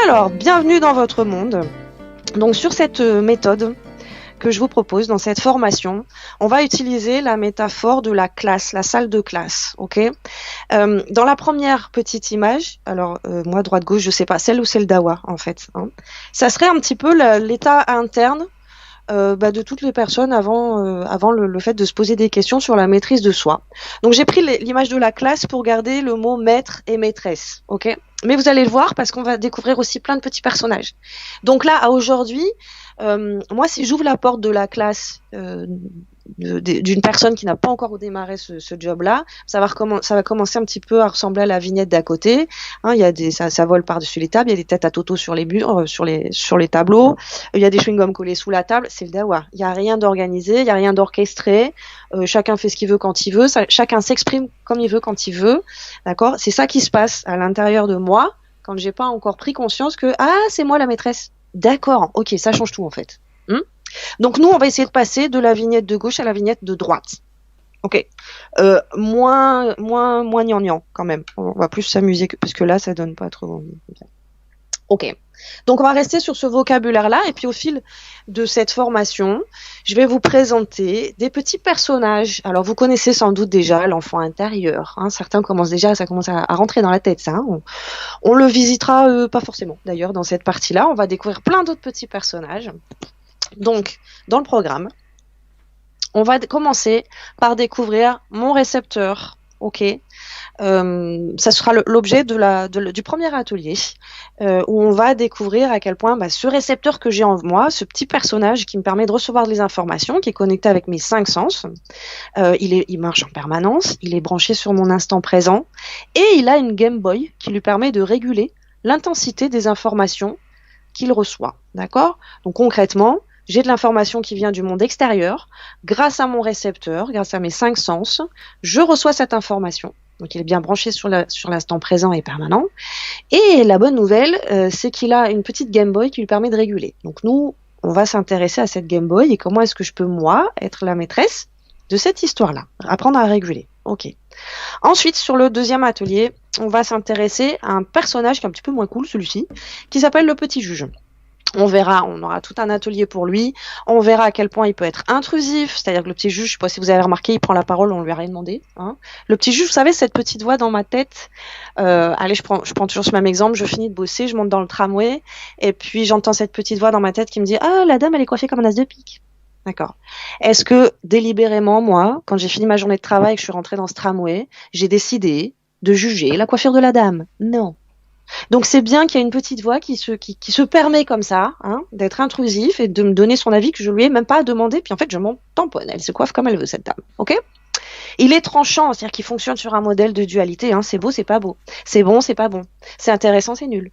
Alors, bienvenue dans votre monde. Donc sur cette méthode que je vous propose dans cette formation, on va utiliser la métaphore de la classe, la salle de classe, ok. Dans la première petite image, alors moi droite-gauche, je sais pas, celle ou celle d'Awa en fait, hein, ça serait un petit peu l'état interne de toutes les personnes avant le fait de se poser des questions sur la maîtrise de soi. Donc j'ai pris l'image de la classe pour garder le mot maître et maîtresse, ok. Mais vous allez le voir parce qu'on va découvrir aussi plein de petits personnages. Donc là, à aujourd'hui, moi, si j'ouvre la porte de la classe d'une personne qui n'a pas encore démarré ce job-là, ça va commencer un petit peu à ressembler à la vignette d'à côté. Hein, il y a ça vole par-dessus les tables, il y a des têtes à Toto sur les murs, sur les tableaux, il y a des chewing-gums collés sous la table. C'est le dawa. Il n'y a rien d'organisé, il n'y a rien d'orchestré. Chacun fait ce qu'il veut quand il veut, chacun s'exprime comme il veut quand il veut. D'accord ? C'est ça qui se passe à l'intérieur de moi quand j'ai pas encore pris conscience que c'est moi la maîtresse. D'accord, ok, ça change tout en fait. Donc nous, on va essayer de passer de la vignette de gauche à la vignette de droite. Ok, moins gnangnan quand même. On va plus s'amuser parce que là, ça donne pas trop. Ok, donc on va rester sur ce vocabulaire-là et puis au fil de cette formation, je vais vous présenter des petits personnages. Alors vous connaissez sans doute déjà l'enfant intérieur. Hein. Certains ça commence à rentrer dans la tête. Ça. Hein. On le visitera pas forcément d'ailleurs dans cette partie-là. On va découvrir plein d'autres petits personnages. Donc, dans le programme, on va commencer par découvrir mon récepteur, ok. Ça sera l'objet du premier atelier où on va découvrir à quel point ce récepteur que j'ai en moi, ce petit personnage qui me permet de recevoir des informations, qui est connecté avec mes 5 sens, il marche en permanence, il est branché sur mon instant présent et il a une Game Boy qui lui permet de réguler l'intensité des informations qu'il reçoit, d'accord. Donc concrètement, j'ai de l'information qui vient du monde extérieur. Grâce à mon récepteur, grâce à mes 5 sens, je reçois cette information. Donc, il est bien branché sur l'instant présent et permanent. Et la bonne nouvelle, c'est qu'il a une petite Game Boy qui lui permet de réguler. Donc, nous, on va s'intéresser à cette Game Boy et comment est-ce que je peux, moi, être la maîtresse de cette histoire-là. Apprendre à réguler. Ok. Ensuite, sur le deuxième atelier, on va s'intéresser à un personnage qui est un petit peu moins cool, celui-ci, qui s'appelle le petit juge. On verra, on aura tout un atelier pour lui. On verra à quel point il peut être intrusif. C'est-à-dire que le petit juge, je ne sais pas si vous avez remarqué, il prend la parole, on lui a rien demandé. Hein. Le petit juge, vous savez, cette petite voix dans ma tête. Allez, je prends toujours ce même exemple. Je finis de bosser, je monte dans le tramway, et puis j'entends cette petite voix dans ma tête qui me dit la dame, elle est coiffée comme un as de pique. D'accord. Est-ce que délibérément, moi, quand j'ai fini ma journée de travail et que je suis rentrée dans ce tramway, j'ai décidé de juger la coiffure de la dame? Non. Donc c'est bien qu'il y a une petite voix qui se permet comme ça, hein, d'être intrusif et de me donner son avis que je lui ai même pas demandé. Puis en fait, je m'en tamponne. Elle se coiffe comme elle veut, cette dame. Ok ? Il est tranchant, c'est-à-dire qu'il fonctionne sur un modèle de dualité. Hein, c'est beau, c'est pas beau. C'est bon, c'est pas bon. C'est intéressant, c'est nul.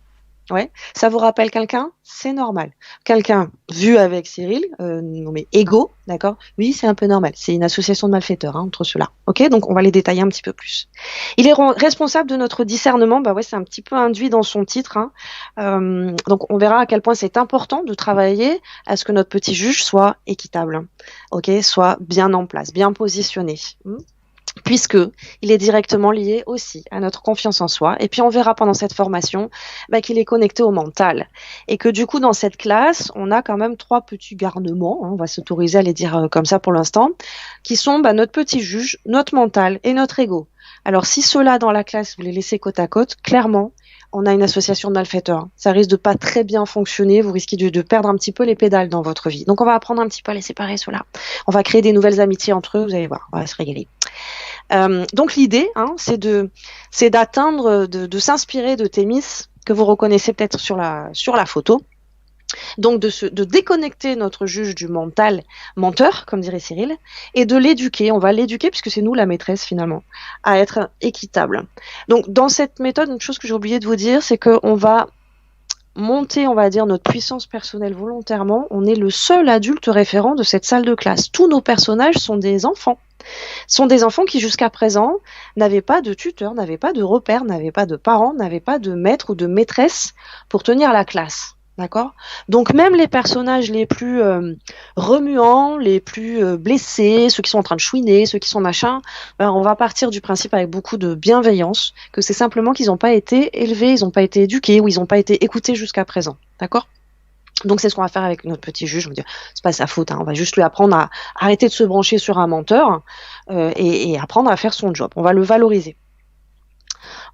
Ouais. Ça vous rappelle quelqu'un? C'est normal. Quelqu'un vu avec Cyril, nommé Ego, d'accord? Oui, c'est un peu normal. C'est une association de malfaiteurs entre ceux-là. Ok, donc on va les détailler un petit peu plus. Il est responsable de notre discernement. C'est un petit peu induit dans son titre. Hein. Donc on verra à quel point c'est important de travailler à ce que notre petit juge soit équitable. Ok, soit bien en place, bien positionné. Puisque il est directement lié aussi à notre confiance en soi. Et puis on verra pendant cette formation qu'il est connecté au mental. Et que du coup, dans cette classe, on a quand même 3 petits garnements, hein, on va s'autoriser à les dire comme ça pour l'instant, qui sont notre petit juge, notre mental et notre ego. Alors si ceux-là dans la classe, vous les laissez côte à côte, clairement, on a une association de malfaiteurs. Ça risque de pas très bien fonctionner, vous risquez de perdre un petit peu les pédales dans votre vie. Donc on va apprendre un petit peu à les séparer, ceux-là. On va créer des nouvelles amitiés entre eux, vous allez voir, on va se régaler. Donc l'idée, hein, c'est d'atteindre, de s'inspirer de Thémis, que vous reconnaissez peut-être sur la photo. Donc de déconnecter notre juge du menteur, comme dirait Cyril, et de l'éduquer. On va l'éduquer, puisque c'est nous la maîtresse finalement, à être équitable. Donc dans cette méthode, une chose que j'ai oublié de vous dire, c'est qu'on va monter, on va dire, notre puissance personnelle volontairement. On est le seul adulte référent de cette salle de classe. Tous nos personnages sont des enfants. Sont des enfants qui jusqu'à présent n'avaient pas de tuteur, n'avaient pas de repère, n'avaient pas de parents, n'avaient pas de maître ou de maîtresse pour tenir la classe. D'accord? Donc même les personnages les plus remuants, les plus blessés, ceux qui sont en train de chouiner, ceux qui sont machin, ben, on va partir du principe avec beaucoup de bienveillance que c'est simplement qu'ils n'ont pas été élevés, ils n'ont pas été éduqués ou ils n'ont pas été écoutés jusqu'à présent. D'accord? Donc c'est ce qu'on va faire avec notre petit juge. On va dire, c'est pas sa faute, hein. On va juste lui apprendre à arrêter de se brancher sur un menteur et apprendre à faire son job. On va le valoriser.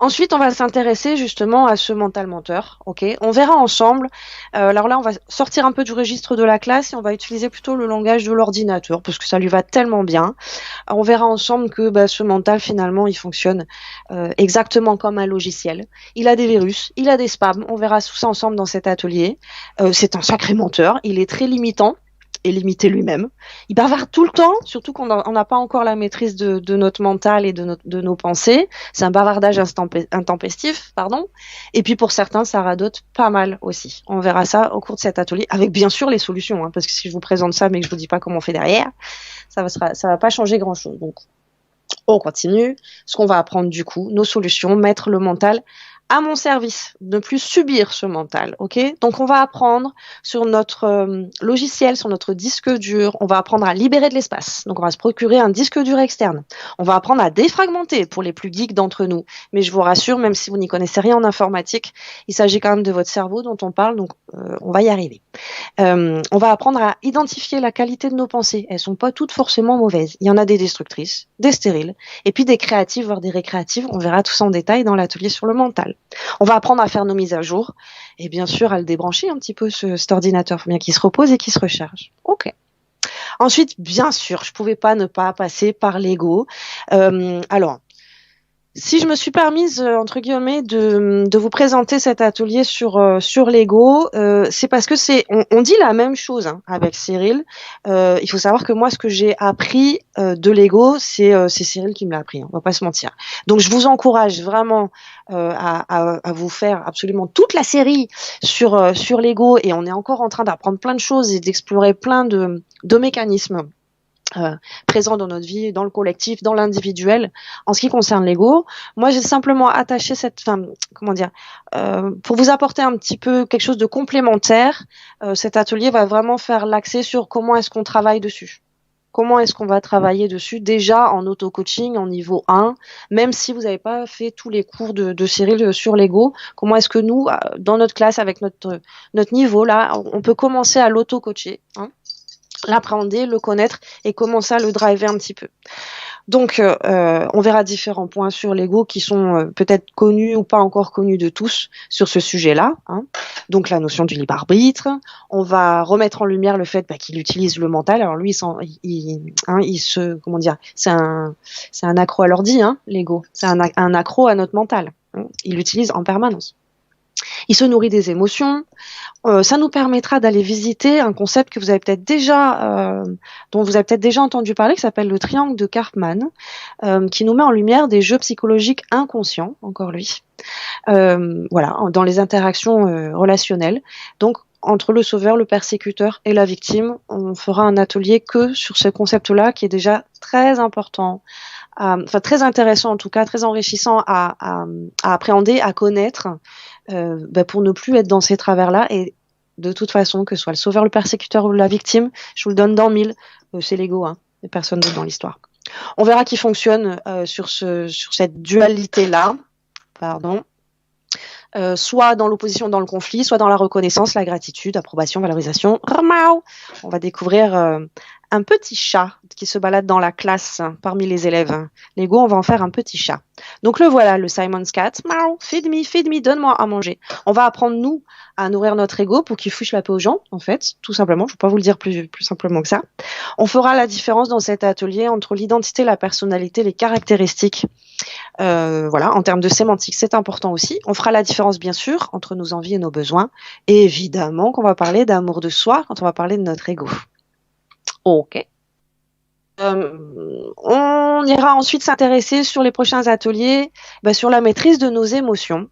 Ensuite, on va s'intéresser justement à ce mental menteur. Ok, on verra ensemble. Alors là, on va sortir un peu du registre de la classe et on va utiliser plutôt le langage de l'ordinateur parce que ça lui va tellement bien. On verra ensemble que ce mental finalement, il fonctionne exactement comme un logiciel. Il a des virus, il a des spams. On verra tout ça ensemble dans cet atelier. C'est un sacré menteur. Il est très limitant et limité lui-même. Il bavarde tout le temps, surtout qu'on n'a pas encore la maîtrise de notre mental et de nos pensées. C'est un bavardage intempestif, pardon. Et puis pour certains, ça radote pas mal aussi. On verra ça au cours de cet atelier, avec bien sûr les solutions, hein, parce que si je vous présente ça, mais que je vous dis pas comment on fait derrière, ça va pas changer grand-chose. Donc on continue. Ce qu'on va apprendre du coup, nos solutions, mettre le mental à mon service, ne plus subir ce mental, ok? Donc on va apprendre sur notre logiciel, sur notre disque dur, on va apprendre à libérer de l'espace. Donc on va se procurer un disque dur externe. On va apprendre à défragmenter pour les plus geeks d'entre nous. Mais je vous rassure, même si vous n'y connaissez rien en informatique, il s'agit quand même de votre cerveau dont on parle, donc on va y arriver. On va apprendre à identifier la qualité de nos pensées. Elles sont pas toutes forcément mauvaises. Il y en a des destructrices, des stériles, et puis des créatives, voire des récréatives. On verra tout ça en détail dans l'atelier sur le mental. On va apprendre à faire nos mises à jour et bien sûr à le débrancher un petit peu cet ordinateur. Il faut bien qu'il se repose et qu'il se recharge. Ok. Ensuite, bien sûr, je pouvais pas ne pas passer par l'ego. Alors, si je me suis permise, entre guillemets, de vous présenter cet atelier sur l'ego, c'est parce que on dit la même chose hein, avec Cyril. Il faut savoir que moi, ce que j'ai appris de l'ego, c'est Cyril qui me l'a appris. Hein, on va pas se mentir. Donc, je vous encourage vraiment à vous faire absolument toute la série sur l'ego, et on est encore en train d'apprendre plein de choses et d'explorer plein de mécanismes présent dans notre vie, dans le collectif, dans l'individuel. En ce qui concerne l'ego, moi j'ai simplement attaché pour vous apporter un petit peu quelque chose de complémentaire. Cet atelier va vraiment faire l'accès sur comment est-ce qu'on travaille dessus. Comment est-ce qu'on va travailler dessus déjà en auto-coaching, en niveau 1, même si vous n'avez pas fait tous les cours de Cyril sur l'ego. Comment est-ce que nous, dans notre classe, avec notre niveau là, on peut commencer à l'auto-coacher, hein, l'appréhender, le connaître et commencer à le driver un petit peu. Donc, on verra différents points sur l'ego qui sont peut-être connus ou pas encore connus de tous sur ce sujet-là. Hein. Donc, la notion du libre arbitre. On va remettre en lumière le fait qu'il utilise le mental. Alors lui, c'est un accro à l'ordi, hein, l'ego. C'est un accro à notre mental. Hein. Il l'utilise en permanence. Il se nourrit des émotions. Ça nous permettra d'aller visiter un concept que vous avez peut-être dont vous avez peut-être déjà entendu parler, qui s'appelle le triangle de Karpman, qui nous met en lumière des jeux psychologiques inconscients, encore lui, voilà, dans les interactions relationnelles. Donc, entre le sauveur, le persécuteur et la victime, on fera un atelier que sur ce concept-là, qui est déjà très important, très intéressant en tout cas, très enrichissant à appréhender, à connaître, pour ne plus être dans ces travers-là. Et de toute façon, que ce soit le sauveur, le persécuteur ou la victime, je vous le donne dans 1000, c'est l'ego, hein, et personne d'autre dans l'histoire. On verra qui fonctionne sur cette dualité-là, pardon. Soit dans l'opposition, dans le conflit, soit dans la reconnaissance, la gratitude, approbation, valorisation. On va découvrir un petit chat qui se balade dans la classe parmi les élèves. L'ego, on va en faire un petit chat. Donc le voilà, le Simon's Cat. Feed me, donne-moi à manger. On va apprendre, nous, à nourrir notre ego pour qu'il fiche la paix aux gens, en fait, tout simplement. Je ne vais pas vous le dire plus simplement que ça. On fera la différence dans cet atelier entre l'identité, la personnalité, les caractéristiques. Voilà, en termes de sémantique, c'est important aussi. On fera la différence, bien sûr, entre nos envies et nos besoins. Et évidemment qu'on va parler d'amour de soi quand on va parler de notre ego. Ok. On ira ensuite s'intéresser sur les prochains ateliers sur la maîtrise de nos émotions.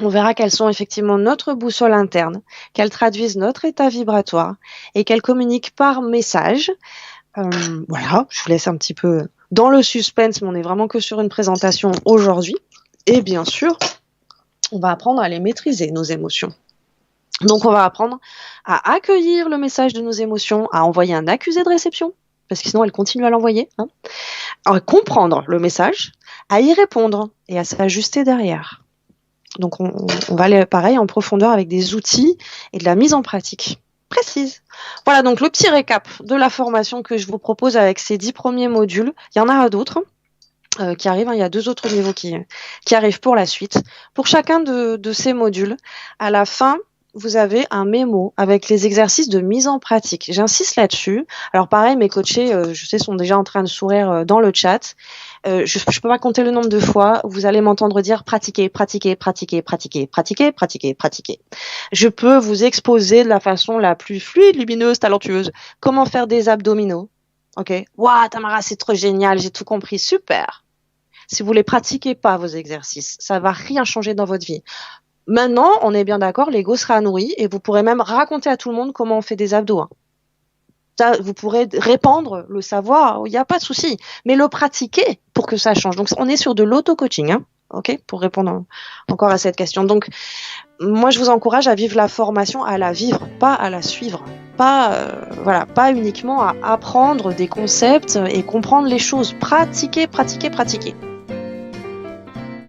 On verra qu'elles sont effectivement notre boussole interne, qu'elles traduisent notre état vibratoire et qu'elles communiquent par message. Voilà, je vous laisse un petit peu dans le suspense, mais on est vraiment que sur une présentation aujourd'hui. Et bien sûr, on va apprendre à les maîtriser, nos émotions. Donc, on va apprendre à accueillir le message de nos émotions, à envoyer un accusé de réception, parce que sinon, elle continue à l'envoyer, hein, à comprendre le message, à y répondre et à s'ajuster derrière. Donc, on va aller pareil en profondeur avec des outils et de la mise en pratique précise. Voilà, donc le petit récap de la formation que je vous propose avec ces 10 premiers modules. Il y en a d'autres qui arrivent, hein. Il y a 2 autres niveaux qui arrivent pour la suite. Pour chacun de ces modules, à la fin, vous avez un mémo avec les exercices de mise en pratique. J'insiste là-dessus. Alors pareil, mes coachés, je sais, sont déjà en train de sourire dans le chat. Je ne peux pas compter le nombre de fois où vous allez m'entendre dire pratiquer, pratiquer, pratiquer, pratiquer, pratiquer, pratiquer, pratiquer. Je peux vous exposer de la façon la plus fluide, lumineuse, talentueuse, comment faire des abdominaux. Ok. Waouh, Tamara, c'est trop génial, j'ai tout compris, super. Si vous les pratiquez pas vos exercices, ça va rien changer dans votre vie. Maintenant, on est bien d'accord, l'ego sera nourri et vous pourrez même raconter à tout le monde comment on fait des abdos, hein. Ça, vous pourrez répandre le savoir, il n'y a pas de souci, mais le pratiquer pour que ça change. Donc, on est sur de l'auto-coaching, hein, ok, pour répondre encore à cette question. Donc, moi, je vous encourage à vivre la formation, à la vivre, pas à la suivre. Pas, voilà, pas uniquement à apprendre des concepts et comprendre les choses. Pratiquer, pratiquer, pratiquer.